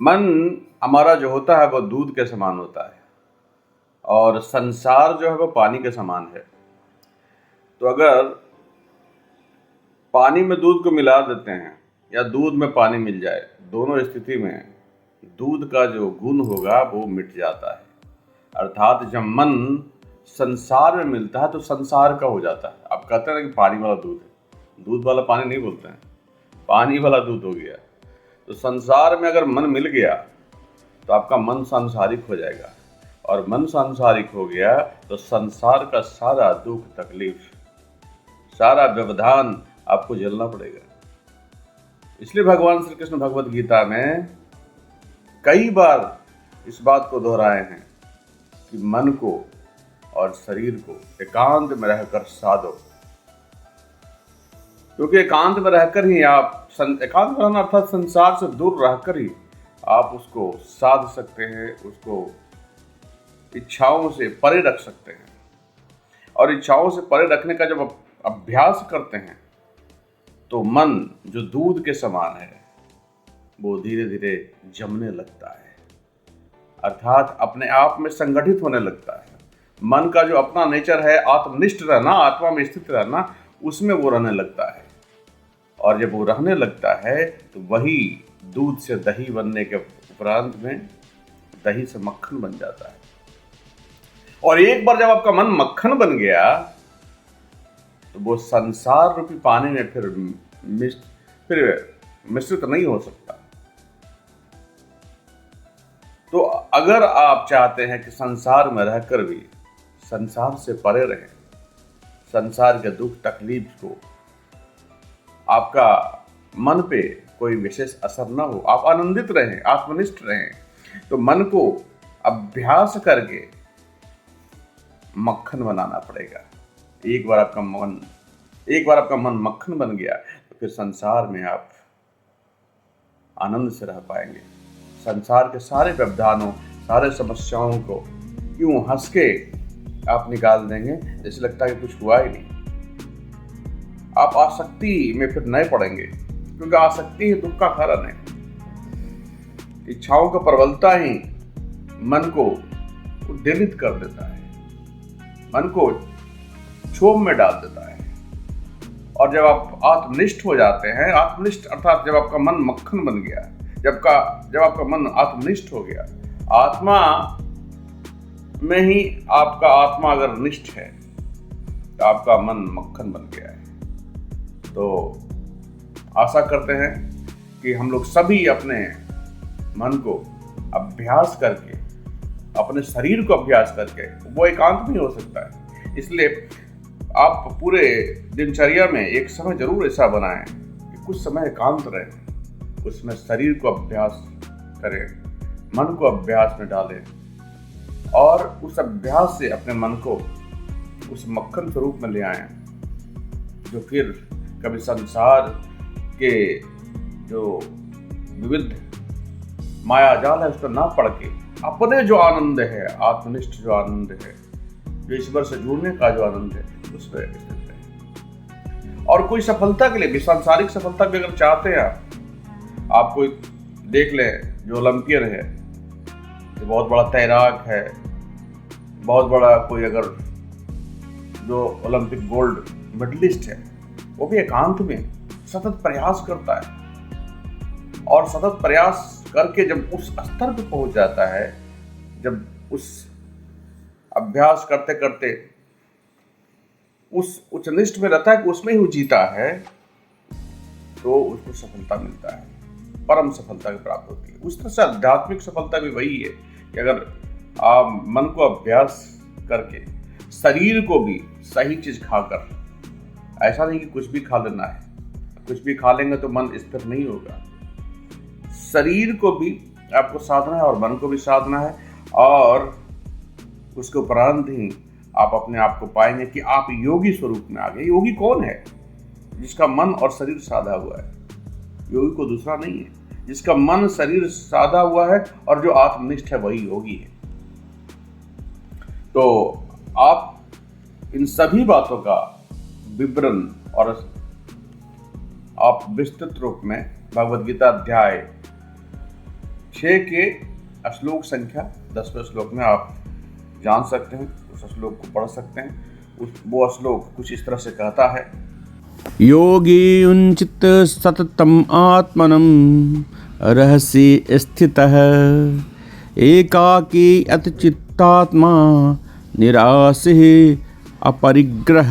मन हमारा जो होता है वो दूध के समान होता है और संसार जो है वो पानी के समान है। तो अगर पानी में दूध को मिला देते हैं या दूध में पानी मिल जाए, दोनों स्थिति में दूध का जो गुण होगा वो मिट जाता है। अर्थात जब मन संसार में मिलता है तो संसार का हो जाता है। आप कहते हैं ना कि पानी वाला दूध है, दूध वाला पानी नहीं बोलते हैं, पानी वाला दूध हो गया। तो संसार में अगर मन मिल गया तो आपका मन सांसारिक हो जाएगा, और मन सांसारिक हो गया तो संसार का सारा दुख तकलीफ, सारा व्यवधान आपको झेलना पड़ेगा। इसलिए भगवान श्री कृष्ण भगवद गीता में कई बार इस बात को दोहराए हैं कि मन को और शरीर को एकांत में रहकर साधो, क्योंकि एकांत में रहकर ही आप एकांत में रहना अर्थात संसार से दूर रहकर ही आप उसको साध सकते हैं, उसको इच्छाओं से परे रख सकते हैं। और इच्छाओं से परे रखने का जब अभ्यास करते हैं तो मन जो दूध के समान है वो धीरे धीरे जमने लगता है, अर्थात अपने आप में संगठित होने लगता है। मन का जो अपना नेचर है, आत्मनिष्ठ रहना, आत्मा में स्थित रहना, उसमें वो रहने लगता है। और जब वो रहने लगता है तो वही दूध से दही बनने के उपरांत में दही से मक्खन बन जाता है। और एक बार जब आपका मन मक्खन बन गया तो वो संसार रूपी पानी में फिर मिश्रित नहीं हो सकता। तो अगर आप चाहते हैं कि संसार में रहकर भी संसार से परे रहें, संसार के दुख तकलीफ को आपका मन पे कोई विशेष असर न हो, आप आनंदित रहें, आत्मनिष्ठ रहें, तो मन को अभ्यास करके मक्खन बनाना पड़ेगा। एक बार आपका मन मक्खन बन गया तो फिर संसार में आप आनंद से रह पाएंगे। संसार के सारे व्यवधानों, सारे समस्याओं को यूं हंस के आप निकाल देंगे जैसे लगता है कि कुछ हुआ ही नहीं। आप आसक्ति में फिर नहीं पड़ेंगे, क्योंकि आसक्ति ही दुख का कारण है। इच्छाओं का प्रबलता ही मन को उद्वेलित कर देता है, मन को क्षोभ में डाल देता है। और जब आप आत्मनिष्ठ हो जाते हैं, आत्मनिष्ठ अर्थात जब आपका मन मक्खन बन गया, जब आपका मन आत्मनिष्ठ हो गया, आत्मा में ही आपका आत्मा अगर निष्ठ है तो आपका मन मक्खन बन गया है। तो आशा करते हैं कि हम लोग सभी अपने मन को अभ्यास करके, अपने शरीर को अभ्यास करके, वो एकांत भी हो सकता है। इसलिए आप पूरे दिनचर्या में एक समय जरूर ऐसा बनाएं कि कुछ समय एकांत रहें, उसमें शरीर को अभ्यास करें, मन को अभ्यास में डालें, और उस अभ्यास से अपने मन को उस मक्खन स्वरूप में ले आएं, जो फिर कभी संसार के जो विविध माया जाल है उस पर ना पड़ के अपने जो आनंद है, आत्मनिष्ठ जो आनंद है, जो ईश्वर से जुड़ने का जो आनंद है, उस पर स्थित है। और कोई सफलता के लिए भी, सांसारिक सफलता भी अगर चाहते हैं आप कोई देख लें जो ओलंपियन है, जो बहुत बड़ा तैराक है, बहुत बड़ा कोई अगर जो ओलंपिक गोल्ड मेडलिस्ट है, वो भी एकांत में सतत प्रयास करता है। और सतत प्रयास करके जब उस स्तर पर पहुंच जाता है, जब उस अभ्यास करते करते उस उच्चनिष्ठ में रहता है कि उसमें ही वो जीता है, तो उसको सफलता मिलता है, परम सफलता की प्राप्त होती है। उस तरह से आध्यात्मिक सफलता भी वही है कि अगर आप मन को अभ्यास करके, शरीर को भी सही चीज खाकर, ऐसा नहीं कि कुछ भी खा लेना है, कुछ भी खा लेंगे तो मन स्थिर नहीं होगा। शरीर को भी आपको साधना है और मन को भी साधना है, और उसके उपरांत ही आप अपने आप को पाएंगे कि आप योगी स्वरूप में आ गए। योगी कौन है? जिसका मन और शरीर साधा हुआ है। योगी को दूसरा नहीं है, जिसका मन शरीर साधा हुआ है और जो आत्मनिष्ठ है वही योगी है। तो आप इन सभी बातों का विवरण और आप विस्तृत रूप में भगवद गीता अध्याय 6 के श्लोक संख्या 10वें श्लोक में आप जान सकते हैं, उस श्लोक को पढ़ सकते हैं। वो श्लोक कुछ इस तरह से कहता है, योगी युञ्चित सततम आत्मनं रहसि स्थितः एकाकी अतिचित्तात्मा निरासिः अपरिग्रह।